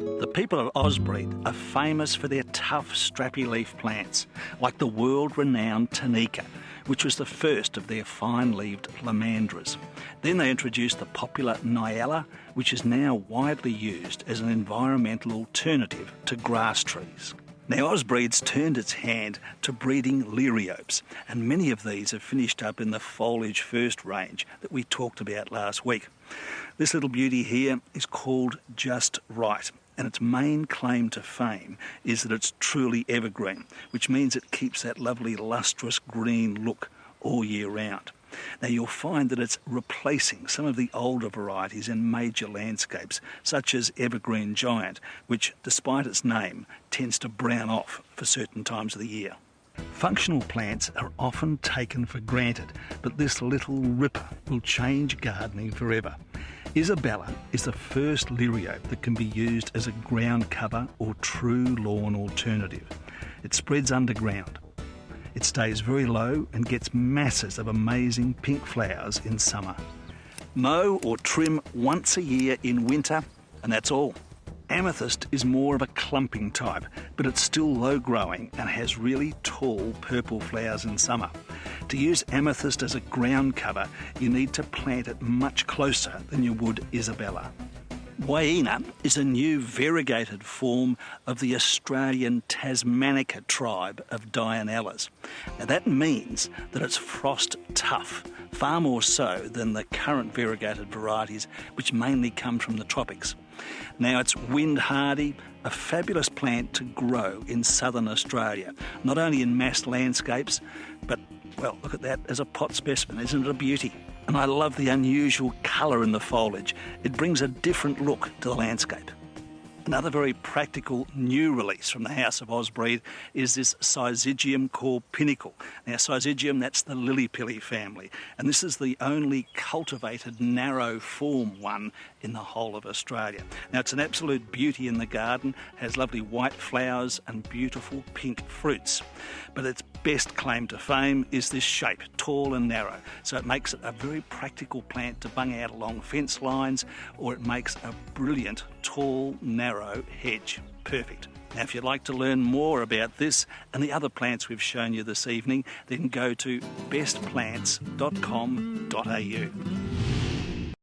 The people at Ozbreed are famous for their tough, strappy leaf plants, like the world-renowned Tanika, which was the first of their fine-leaved lamandras. Then they introduced the popular Nyala, which is now widely used as an environmental alternative to grass trees. Now, Ozbreed's turned its hand to breeding liriopes, and many of these have finished up in the foliage first range that we talked about last week. This little beauty here is called Just Right, and its main claim to fame is that it's truly evergreen, which means it keeps that lovely lustrous green look all year round. Now, you'll find that it's replacing some of the older varieties in major landscapes, such as Evergreen Giant, which, despite its name, tends to brown off for certain times of the year. Functional plants are often taken for granted, but this little ripper will change gardening forever. Isabella is the first liriope that can be used as a ground cover or true lawn alternative. It spreads underground. It stays very low and gets masses of amazing pink flowers in summer. Mow or trim once a year in winter, and that's all. Amethyst is more of a clumping type, but it's still low-growing and has really tall purple flowers in summer. To use amethyst as a ground cover, you need to plant it much closer than you would Isabella. Waina is a new variegated form of the Australian Tasmanica tribe of Dianellas. Now that means that it's frost tough, far more so than the current variegated varieties which mainly come from the tropics. Now it's wind hardy, a fabulous plant to grow in southern Australia, not only in mass landscapes, but, well, look at that as a pot specimen, isn't it a beauty? And I love the unusual colour in the foliage. It brings a different look to the landscape. Another very practical new release from the house of Ozbreed is this Syzygium called Pinnacle. Now, Syzygium, that's the lily-pilly family, and this is the only cultivated narrow form one in the whole of Australia. Now, it's an absolute beauty in the garden, has lovely white flowers and beautiful pink fruits. But its best claim to fame is this shape, tall and narrow. So it makes it a very practical plant to bung out along fence lines, or it makes a brilliant, tall, narrow hedge. Perfect. Now, if you'd like to learn more about this and the other plants we've shown you this evening, then go to bestplants.com.au.